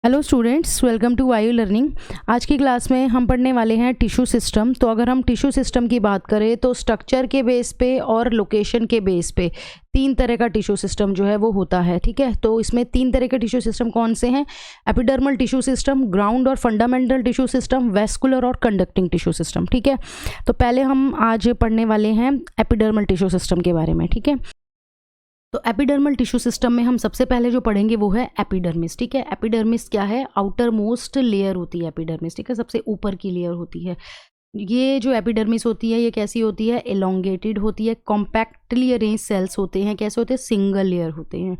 Hello students, welcome to वायु learning. आज की क्लास में हम पढ़ने वाले हैं टिश्यू सिस्टम। तो अगर हम टिश्यू सिस्टम की बात करें तो स्ट्रक्चर के बेस पे और लोकेशन के बेस पे तीन तरह का टिश्यू सिस्टम जो है वो होता है। ठीक है, तो इसमें तीन तरह के टिश्यू सिस्टम कौन से हैं? एपिडर्मल टिश्यू सिस्टम, ग्राउंड और फंडामेंटल टिश्यू सिस्टम, वेस्कुलर और कंडक्टिंग टिश्यू सिस्टम। ठीक है, तो पहले हम आज पढ़ने वाले हैं एपिडर्मल टिश्यू सिस्टम के बारे में। ठीक है, तो एपिडर्मल टिश्यू सिस्टम में हम सबसे पहले जो पढ़ेंगे वो है एपिडर्मिस। ठीक है, एपिडर्मिस क्या है? आउटर मोस्ट लेयर होती है एपिडर्मिस। ठीक है, सबसे ऊपर की लेयर होती है। ये जो एपिडर्मिस होती है ये कैसी होती है? एलोंगेटेड होती है। कॉम्पैक्टली अरेंज सेल्स होते हैं। कैसे होते हैं? सिंगल लेयर होते हैं।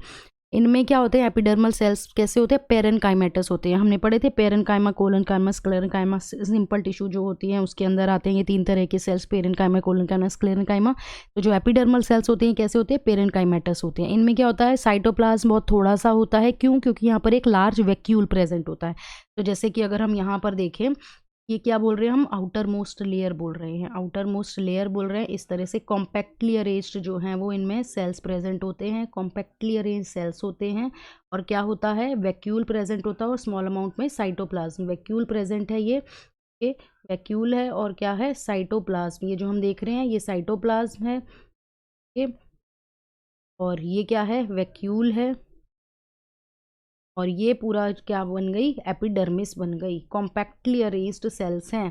इनमें क्या होते हैं? एपिडर्मल सेल्स कैसे होते हैं? पेरेनकाइमेटस होते हैं। हमने पढ़े थे parenchyma, collenchyma, sclerenchyma. Simple tissue जो होती हैं उसके अंदर आते हैं ये तीन तरह के सेल्स, पेरेनकाइमा, कोलनकाइमा, स्क्लेरेनकाइमा। तो जो एपिडर्मल सेल्स होते हैं कैसे होते हैं? पेरेनकाइमेटस होते हैं। इनमें क्या होता है? साइटोप्लाज्म बहुत थोड़ा सा होता है। क्यों? क्योंकि यहाँ पर एक लार्ज वैक्यूल प्रेजेंट होता है। तो जैसे कि अगर हम यहाँ पर देखें, ये क्या बोल रहे हैं? हम आउटर मोस्ट लेयर बोल रहे हैं। आउटर मोस्ट लेयर बोल रहे हैं। इस तरह से कॉम्पैक्टली अरेंज्ड जो हैं वो इनमें सेल्स प्रेजेंट होते हैं। कॉम्पैक्टली अरेंज सेल्स होते हैं। और क्या होता है? वैक्यूल प्रेजेंट होता है और स्मॉल अमाउंट में साइटोप्लाज्म। वैक्यूल प्रेजेंट है ये वैक्यूल है। और क्या है? साइटोप्लाज्म। ये जो हम देख रहे हैं ये साइटोप्लाज्म है। ये और ये क्या है? वैक्यूल है। और ये पूरा क्या बन गई? एपिडर्मिस बन गई। कॉम्पैक्टली अरेंज्ड सेल्स हैं।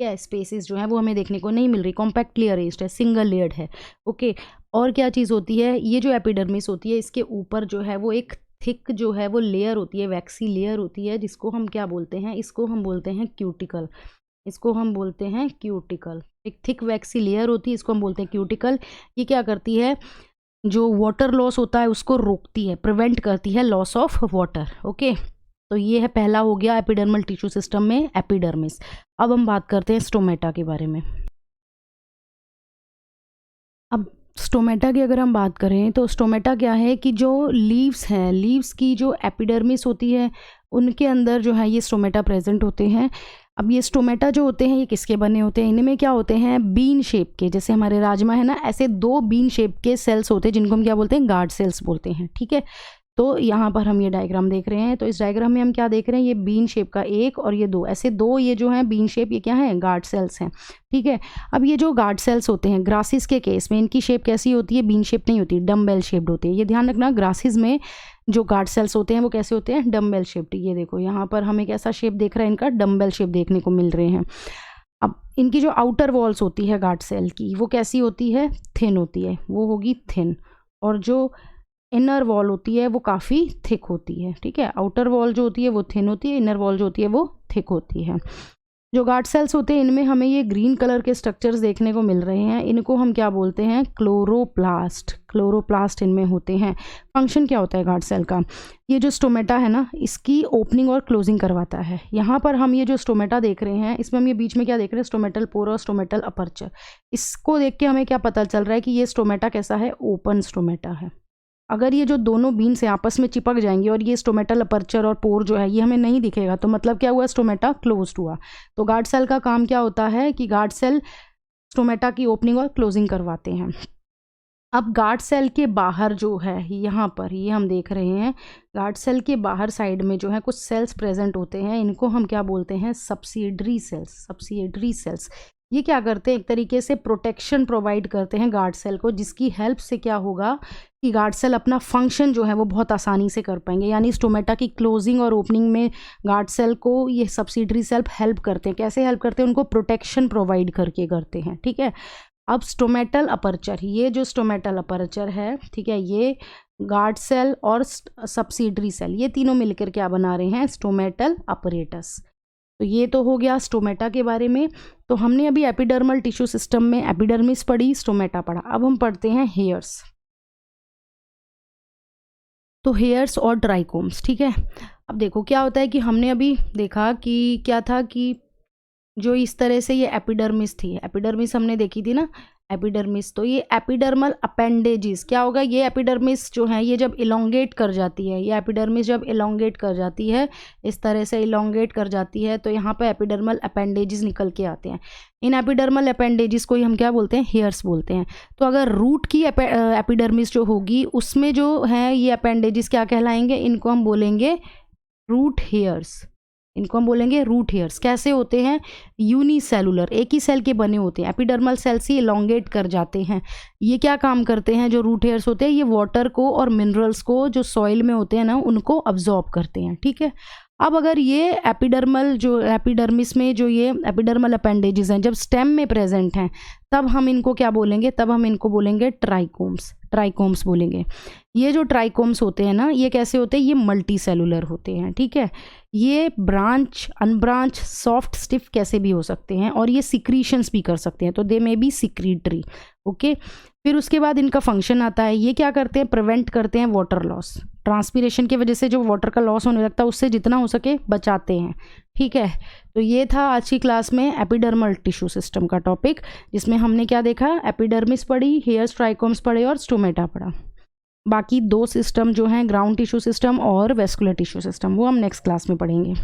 क्या स्पेसिस जो है वो हमें देखने को नहीं मिल रही। कॉम्पैक्टली अरेंज्ड है, सिंगल लेयर्ड है। ओके, और क्या चीज़ होती है? ये जो एपिडर्मिस होती है इसके ऊपर जो है वो एक थिक जो है वो लेयर होती है, वैक्सी लेयर होती है, जिसको हम क्या बोलते हैं? इसको हम बोलते हैं क्यूटिकल। इसको हम बोलते हैं क्यूटिकल। एक थिक वैक्सी लेयर होती है, इसको हम बोलते हैं क्यूटिकल। ये क्या करती है? जो वाटर लॉस होता है उसको रोकती है, प्रिवेंट करती है लॉस ऑफ वाटर। ओके, तो ये है पहला हो गया एपिडर्मल टिश्यू सिस्टम में एपिडर्मिस। अब हम बात करते हैं स्टोमेटा के बारे में। अब स्टोमेटा की अगर हम बात करें तो स्टोमेटा क्या है कि जो लीव्स हैं, लीव्स की जो एपिडर्मिस होती है उनके अंदर जो है ये स्टोमेटा प्रेजेंट होते हैं। अब ये स्टोमेटा जो होते हैं ये किसके बने होते हैं? इनमें क्या होते हैं? बीन शेप के, जैसे हमारे राजमा है ना, ऐसे दो बीन शेप के सेल्स होते हैं जिनको हम क्या बोलते हैं? गार्ड सेल्स बोलते हैं। ठीक है, तो यहाँ पर हम ये डायग्राम देख रहे हैं। तो इस डायग्राम में हम क्या देख रहे हैं? ये बीन शेप का एक और ये दो, ऐसे दो ये जो हैं बीन शेप, ये क्या है? गार्ड सेल्स हैं। ठीक है, अब ये जो गार्ड सेल्स होते हैं ग्रासिस के केस में इनकी शेप कैसी होती है? बीन शेप नहीं होती, डम्बेल शेप्ड होती है। ये ध्यान रखना, ग्रासिस में जो गार्ड सेल्स होते हैं वो कैसे होते हैं? Dumbbell shaped. ये देखो यहाँ पर हमें कैसा शेप देख रहा है? इनका डम्बेल शेप देखने को मिल रहे हैं। अब इनकी जो आउटर वॉल्स होती है गार्ड सेल की वो कैसी होती है? थिन होती है, वो होगी थिन। और जो इनर वॉल होती है वो काफ़ी थिक होती है। ठीक है, आउटर वॉल जो होती है वो थिन होती है, इनर वॉल जो होती है वो थिक होती है। जो गार्ड सेल्स होते हैं इनमें हमें ये ग्रीन कलर के स्ट्रक्चर्स देखने को मिल रहे हैं। इनको हम क्या बोलते हैं? क्लोरोप्लास्ट। क्लोरोप्लास्ट इनमें होते हैं। फंक्शन क्या होता है गार्ड सेल का? ये जो स्टोमेटा है ना, इसकी ओपनिंग और क्लोजिंग करवाता है। यहाँ पर हम ये जो स्टोमेटा देख रहे हैं इसमें हम ये बीच में क्या देख रहे हैं? स्टोमेटल पोर और स्टोमेटल अपर्चर। इसको देख के हमें क्या पता चल रहा है कि ये स्टोमेटा कैसा है? ओपन स्टोमेटा है। अगर ये जो दोनों बीन से आपस में चिपक जाएंगे और ये स्टोमेटल अपर्चर और पोर जो है ये हमें नहीं दिखेगा, तो मतलब क्या हुआ? स्टोमेटा क्लोज्ड हुआ। तो गार्ड सेल का काम क्या होता है कि गार्ड सेल स्टोमेटा की ओपनिंग और क्लोजिंग करवाते हैं। अब गार्ड सेल के बाहर जो है यहाँ पर ये हम देख रहे हैं, गार्ड सेल के बाहर साइड में जो है कुछ सेल्स प्रेजेंट होते हैं। इनको हम क्या बोलते हैं? Subsidiary cells. सब्सिडरी सेल्स ये क्या करते हैं? एक तरीके से प्रोटेक्शन प्रोवाइड करते हैं गार्ड सेल को, जिसकी हेल्प से क्या होगा कि गार्ड सेल अपना फंक्शन जो है वो बहुत आसानी से कर पाएंगे। यानी स्टोमेटा की क्लोजिंग और ओपनिंग में गार्ड सेल को ये सब्सिडरी सेल हेल्प करते हैं। कैसे हेल्प करते हैं? उनको प्रोटेक्शन प्रोवाइड करके करते हैं। ठीक है, अब स्टोमेटल अपर्चर, ये जो स्टोमेटल अपर्चर है, ठीक है, ये गार्ड सेल और सब्सिडरी सेल ये तीनों मिलकर क्या बना रहे हैं? Stomatal apparatus. तो ये तो हो गया स्टोमेटा के बारे में। तो हमने अभी एपिडर्मल टिश्यू सिस्टम में एपिडर्मिस पढ़ी, स्टोमेटा पढ़ा। अब हम पढ़ते हैं हेयर्स। तो हेयर्स और ट्राइकोम्स। ठीक है, अब देखो क्या होता है कि हमने अभी देखा कि क्या था कि जो इस तरह से ये एपिडर्मिस थी, एपिडर्मिस हमने देखी थी ना, एपिडर्मिस। तो ये एपिडर्मल अपेंडेजेस क्या होगा? ये एपिडर्मिस जो है ये जब इलोंगेट कर जाती है, ये एपिडर्मिस जब इलोंगेट कर जाती है, इस तरह से इलोंगेट कर जाती है, तो यहाँ पर एपिडर्मल अपेंडेजेस निकल के आते हैं। इन एपिडर्मल अपेंडेजेस को ही हम क्या बोलते हैं? हेयर्स बोलते हैं। तो अगर रूट की एपिडर्मिस जो होगी उसमें जो है ये अपेंडेजेस क्या कहलाएंगे? इनको हम बोलेंगे रूट हेयर्स, इनको हम बोलेंगे रूट हेयर्स। कैसे होते हैं? यूनिसेलुलर, एक ही सेल के बने होते हैं, एपिडर्मल सेल से इलोंगेट कर जाते हैं। ये क्या काम करते हैं? जो रूट हेयर्स होते हैं ये वाटर को और मिनरल्स को जो सॉइल में होते हैं ना उनको अब्जॉर्ब करते हैं, ठीक है। अब अगर ये एपिडर्मल जो एपिडर्मिस में जो ये एपिडर्मल अपेंडेजेस हैं जब स्टेम में प्रेजेंट हैं तब हम इनको क्या बोलेंगे? तब हम इनको बोलेंगे ट्राइकोम्स, ट्राइकोम्स बोलेंगे। ये जो ट्राइकोम्स होते हैं ना ये कैसे होते हैं? ये मल्टी सेलुलर होते हैं, ठीक है। ये ब्रांच, अनब्रांच, सॉफ्ट, स्टिफ कैसे भी हो सकते हैं और ये सिक्रीशंस भी कर सकते हैं, तो दे मे बी सिक्रीटरी, ओके। फिर उसके बाद इनका फंक्शन आता है, ये क्या करते हैं? प्रिवेंट करते हैं वाटर लॉस, ट्रांसपीरेशन की वजह से जो वाटर का लॉस होने लगता है उससे जितना हो सके बचाते हैं, ठीक है। तो ये था आज की क्लास में एपिडर्मल टिश्यू सिस्टम का टॉपिक, जिसमें हमने क्या देखा? एपिडर्मिस पढ़ी, हेयर्स, ट्राइकोम्स पढ़े और स्टोमेटा पढ़ा। बाकी 2 सिस्टम जो हैं ग्राउंड टिश्यू सिस्टम और वेस्कुलर टिश्यू सिस्टम वो हम नेक्स्ट क्लास में पढ़ेंगे।